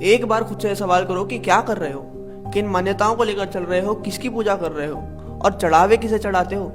एक बार खुद से सवाल करो कि क्या कर रहे हो, किन मान्यताओं को लेकर चल रहे हो, किसकी पूजा कर रहे हो और चढ़ावे किसे चढ़ाते हो।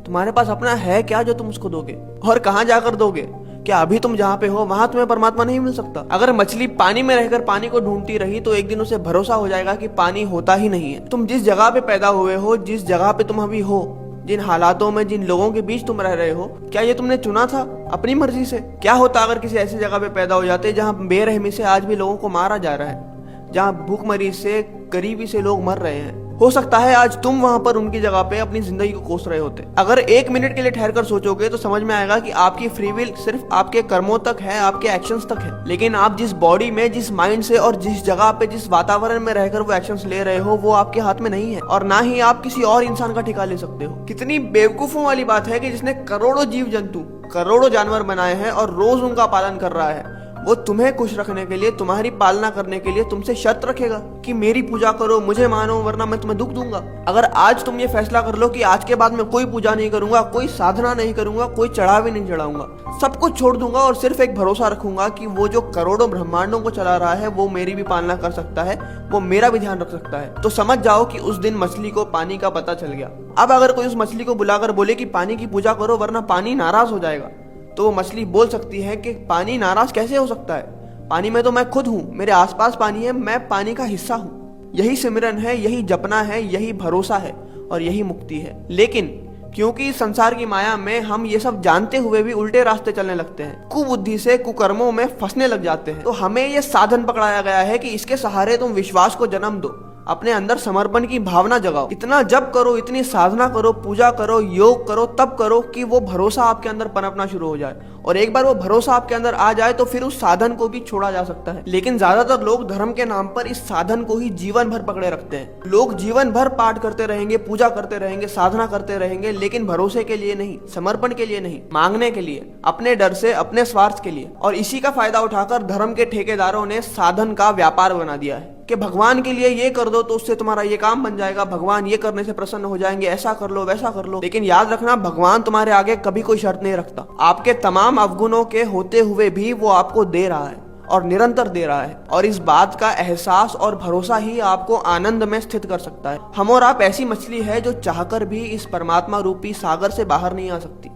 तुम्हारे पास अपना है क्या जो तुम उसको दोगे, और कहाँ जाकर दोगे। क्या अभी तुम जहाँ पे हो वहां तुम्हें परमात्मा नहीं मिल सकता। अगर मछली पानी में रहकर पानी को ढूंढती रही तो एक दिन उसे भरोसा हो जाएगा कि पानी होता ही नहीं है। तुम जिस जगह पे पैदा हुए हो, जिस जगह पे तुम अभी हो, जिन हालातों में, जिन लोगों के बीच तुम रह रहे हो, क्या ये तुमने चुना था अपनी मर्जी से। क्या होता अगर किसी ऐसी जगह पे पैदा हो जाते जहाँ बेरहमी से आज भी लोगों को मारा जा रहा है, जहाँ भूखमरी से, गरीबी से लोग मर रहे हैं। हो सकता है आज तुम वहां पर उनकी जगह पे अपनी जिंदगी को कोस रहे होते। अगर एक मिनट के लिए ठहर कर सोचोगे तो समझ में आएगा कि आपकी फ्री विल सिर्फ आपके कर्मों तक है, आपके एक्शंस तक है। लेकिन आप जिस बॉडी में, जिस माइंड से और जिस जगह पे, जिस वातावरण में रहकर वो एक्शंस ले रहे हो, वो आपके हाथ में नहीं है, और ना ही आप किसी और इंसान का ठिकाना ले सकते हो। कितनी बेवकूफों वाली बात है कि जिसने करोड़ों जीव जंतु, करोड़ों जानवर बनाए हैं और रोज उनका पालन कर रहा है, वो तुम्हें खुश रखने के लिए, तुम्हारी पालना करने के लिए तुमसे शर्त रखेगा कि मेरी पूजा करो, मुझे मानो, वरना मैं तुम्हें दुख दूंगा। अगर आज तुम ये फैसला कर लो कि आज के बाद मैं कोई पूजा नहीं करूंगा, कोई साधना नहीं करूंगा, कोई चढ़ावे नहीं चढ़ाऊंगा, सब कुछ छोड़ दूंगा और सिर्फ एक भरोसा रखूंगा कि वो जो करोड़ों ब्रह्मांडों को चला रहा है वो मेरी भी पालना कर सकता है, वो मेरा भी ध्यान रख सकता है, तो समझ जाओ कि उस दिन मछली को पानी का पता चल गया। अब अगर कोई उस मछली को बुलाकर बोले कि पानी की पूजा करो वरना पानी नाराज हो जाएगा, तो वो मछली बोल सकती है कि पानी नाराज कैसे हो सकता है, पानी में तो मैं खुद हूँ, मेरे आसपास पानी है, मैं पानी का हिस्सा हूँ। यही सिमरन है, यही जपना है, यही भरोसा है और यही मुक्ति है। लेकिन क्योंकि इस संसार की माया में हम ये सब जानते हुए भी उल्टे रास्ते चलने लगते हैं, कुबुद्धि से, कुकर्मों में फंसने लग जाते हैं, तो हमें ये साधन पकड़ाया गया है कि इसके सहारे तुम विश्वास को जन्म दो, अपने अंदर समर्पण की भावना जगाओ, इतना जप करो, इतनी साधना करो, पूजा करो, योग करो, तब करो कि वो भरोसा आपके अंदर पनपना शुरू हो जाए। और एक बार वो भरोसा आपके अंदर आ जाए तो फिर उस साधन को भी छोड़ा जा सकता है। लेकिन ज्यादातर लोग धर्म के नाम पर इस साधन को ही जीवन भर पकड़े रखते हैं। लोग जीवन भर पाठ करते रहेंगे, पूजा करते रहेंगे, साधना करते रहेंगे, लेकिन भरोसे के लिए नहीं, समर्पण के लिए नहीं, मांगने के लिए, अपने डर से, अपने स्वार्थ के लिए। और इसी का फायदा उठाकर धर्म के ठेकेदारों ने साधन का व्यापार बना दिया है कि भगवान के लिए ये कर दो तो उससे तुम्हारा ये काम बन जाएगा, भगवान ये करने से प्रसन्न हो जाएंगे, ऐसा कर लो, वैसा कर लो। लेकिन याद रखना, भगवान तुम्हारे आगे कभी कोई शर्त नहीं रखता। आपके तमाम अवगुणों के होते हुए भी वो आपको दे रहा है और निरंतर दे रहा है, और इस बात का एहसास और भरोसा ही आपको आनंद में स्थित कर सकता है। हम और आप ऐसी मछली है जो चाहकर भी इस परमात्मा रूपी सागर से बाहर नहीं आ सकती।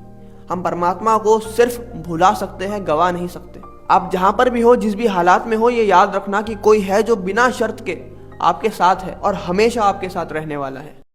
हम परमात्मा को सिर्फ भुला सकते हैं, गवा नहीं सकते। आप जहां पर भी हो, जिस भी हालात में हो, ये याद रखना कि कोई है जो बिना शर्त के आपके साथ है और हमेशा आपके साथ रहने वाला है।